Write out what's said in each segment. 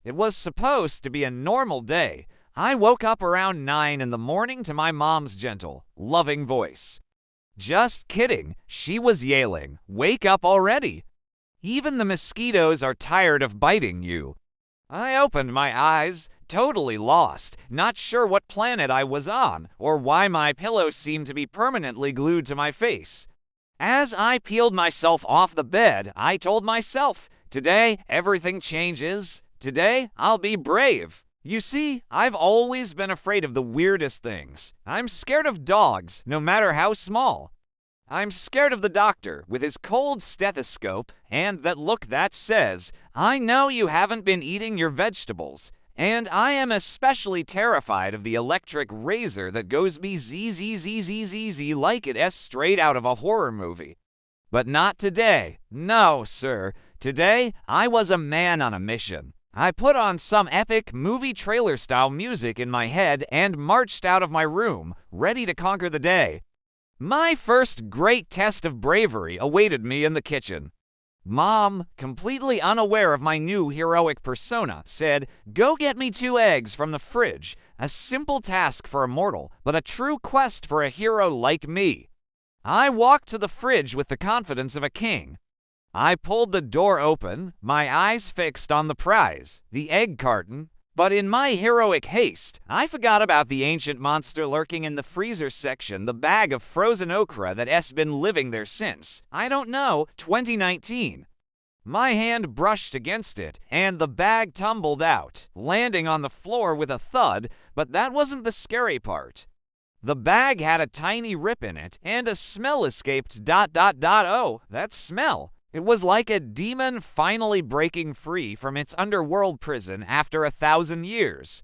It was supposed to be a normal day. I woke up around 9 in the morning to my mom's gentle, loving voice. Just kidding, she was yelling, "Wake up already! Even the mosquitoes are tired of biting you." I opened my eyes, totally lost, not sure what planet I was on or why my pillow seemed to be permanently glued to my face. As I peeled myself off the bed, I told myself, today everything changes. Today I'll be brave. You see, I've always been afraid of the weirdest things. I'm scared of dogs, no matter how small. I'm scared of the doctor with his cold stethoscope and that look that says, "I know you haven't been eating your vegetables." And I am especially terrified of the electric razor that goes me zzzzzzz like it's straight out of a horror movie. But not today. No, sir. Today, I was a man on a mission. I put on some epic movie trailer-style music in my head and marched out of my room, ready to conquer the day. My first great test of bravery awaited me in the kitchen. Mom, completely unaware of my new heroic persona, said, "Go get me 2 eggs from the fridge. A simple task for a mortal, but a true quest for a hero like me." I walked to the fridge with the confidence of a king. I pulled the door open, my eyes fixed on the prize, the egg carton. But in my heroic haste, I forgot about the ancient monster lurking in the freezer section, the bag of frozen okra that has been living there since, 2019. My hand brushed against it, and the bag tumbled out, landing on the floor with a thud, but that wasn't the scary part. The bag had a tiny rip in it, and a smell escaped. Oh, that smell. It was like a demon finally breaking free from its underworld prison after 1,000 years.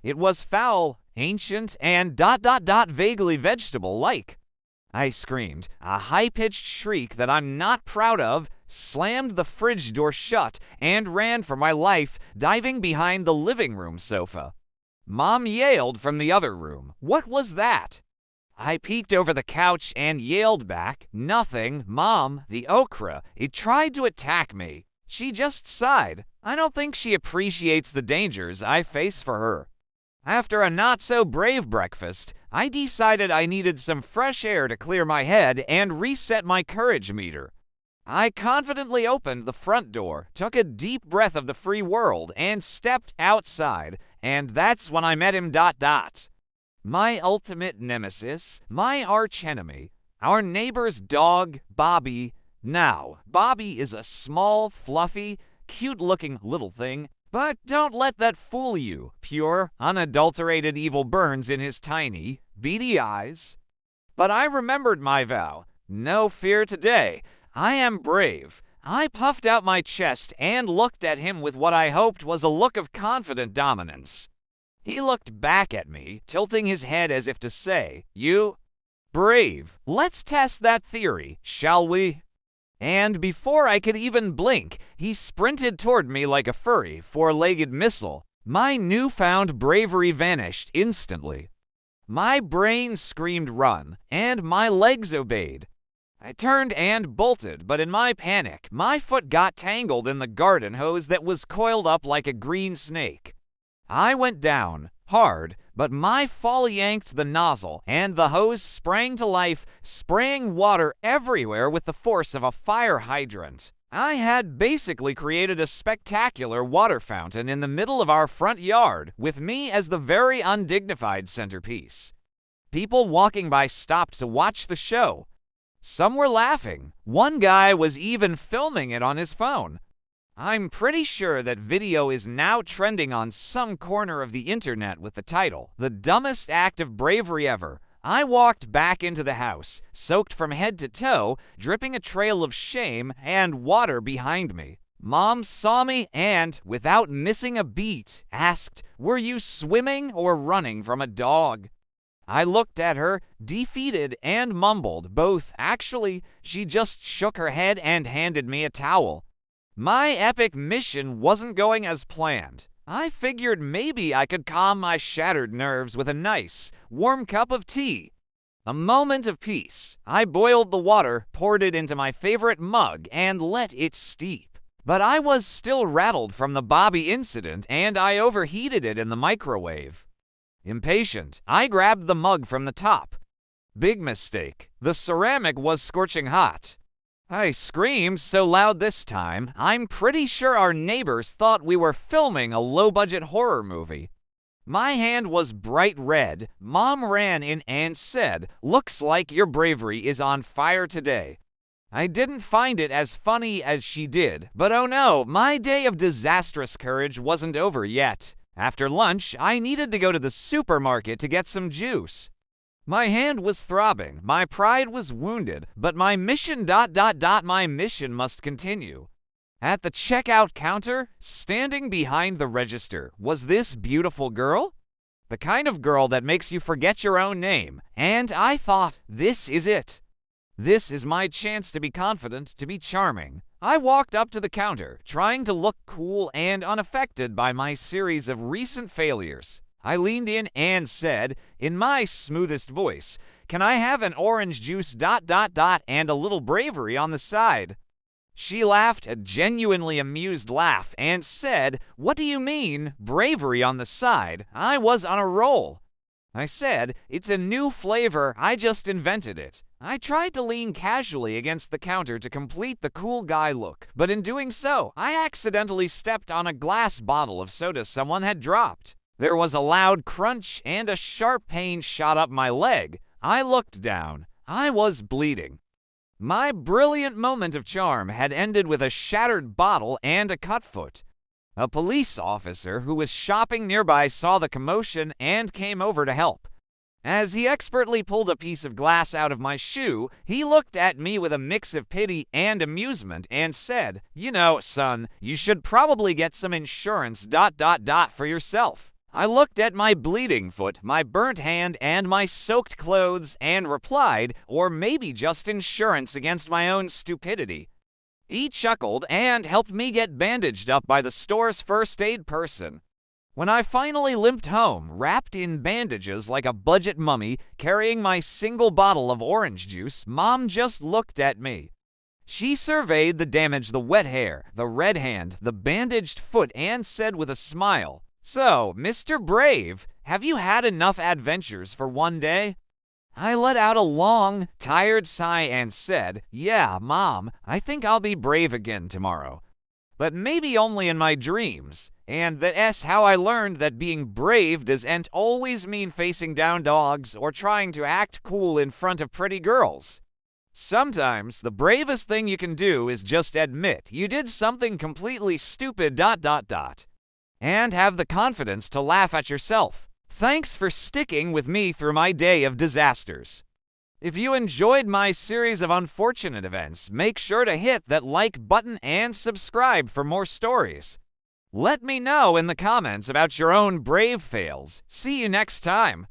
It was foul, ancient, and vaguely vegetable-like. I screamed, a high-pitched shriek that I'm not proud of, slammed the fridge door shut, and ran for my life, diving behind the living room sofa. Mom yelled from the other room. What was that? I peeked over the couch and yelled back, "Nothing, Mom, the okra. It tried to attack me." She just sighed. I don't think she appreciates the dangers I face for her. After a not-so-brave breakfast, I decided I needed some fresh air to clear my head and reset my courage meter. I confidently opened the front door, took a deep breath of the free world, and stepped outside, and that's when I met him. My ultimate nemesis, my archenemy, our neighbor's dog, Bobby. Now, Bobby is a small, fluffy, cute-looking little thing, but don't let that fool you. Pure, unadulterated evil burns in his tiny, beady eyes. But I remembered my vow. No fear today. I am brave. I puffed out my chest and looked at him with what I hoped was a look of confident dominance. He looked back at me, tilting his head as if to say, "You brave. Let's test that theory, shall we?" And before I could even blink, he sprinted toward me like a furry, four-legged missile. My newfound bravery vanished instantly. My brain screamed run, and my legs obeyed. I turned and bolted, but in my panic, my foot got tangled in the garden hose that was coiled up like a green snake. I went down, hard, but my fall yanked the nozzle, and the hose sprang to life, spraying water everywhere with the force of a fire hydrant. I had basically created a spectacular water fountain in the middle of our front yard, with me as the very undignified centerpiece. People walking by stopped to watch the show. Some were laughing. One guy was even filming it on his phone. I'm pretty sure that video is now trending on some corner of the internet with the title, "The Dumbest Act of Bravery Ever." I walked back into the house, soaked from head to toe, dripping a trail of shame and water behind me. Mom saw me and, without missing a beat, asked, "Were you swimming or running from a dog?" I looked at her, defeated, and mumbled, both. Actually, she just shook her head and handed me a towel. My epic mission wasn't going as planned. I figured maybe I could calm my shattered nerves with a nice, warm cup of tea. A moment of peace. I boiled the water, poured it into my favorite mug, and let it steep. But I was still rattled from the Bobby incident, and I overheated it in the microwave. Impatient, I grabbed the mug from the top. Big mistake. The ceramic was scorching hot. I screamed so loud this time, I'm pretty sure our neighbors thought we were filming a low-budget horror movie. My hand was bright red. Mom ran in and said, "Looks like your bravery is on fire today." I didn't find it as funny as she did, but oh no, my day of disastrous courage wasn't over yet. After lunch, I needed to go to the supermarket to get some juice. My hand was throbbing, my pride was wounded, but my mission my mission must continue. At the checkout counter, standing behind the register, was this beautiful girl? The kind of girl that makes you forget your own name, and I thought, this is it. This is my chance to be confident, to be charming. I walked up to the counter, trying to look cool and unaffected by my series of recent failures. I leaned in and said, in my smoothest voice, "Can I have an orange juice and a little bravery on the side?" She laughed a genuinely amused laugh and said, "What do you mean, bravery on the side? I was on a roll." I said, "It's a new flavor, I just invented it." I tried to lean casually against the counter to complete the cool guy look, but in doing so, I accidentally stepped on a glass bottle of soda someone had dropped. There was a loud crunch and a sharp pain shot up my leg. I looked down. I was bleeding. My brilliant moment of charm had ended with a shattered bottle and a cut foot. A police officer who was shopping nearby saw the commotion and came over to help. As he expertly pulled a piece of glass out of my shoe, he looked at me with a mix of pity and amusement and said, "You know, son, you should probably get some insurance for yourself." I looked at my bleeding foot, my burnt hand, and my soaked clothes and replied, or maybe just insurance against my own stupidity. He chuckled and helped me get bandaged up by the store's first aid person. When I finally limped home, wrapped in bandages like a budget mummy, carrying my single bottle of orange juice, Mom just looked at me. She surveyed the damage, the wet hair, the red hand, the bandaged foot, and said with a smile, "So, Mr. Brave, have you had enough adventures for one day?" I let out a long, tired sigh and said, "Yeah, Mom, I think I'll be brave again tomorrow. But maybe only in my dreams. And that's how I learned that being brave doesn't always mean facing down dogs or trying to act cool in front of pretty girls. Sometimes the bravest thing you can do is just admit you did something completely stupid and have the confidence to laugh at yourself. Thanks for sticking with me through my day of disasters. If you enjoyed my series of unfortunate events, make sure to hit that like button and subscribe for more stories. Let me know in the comments about your own brave fails. See you next time.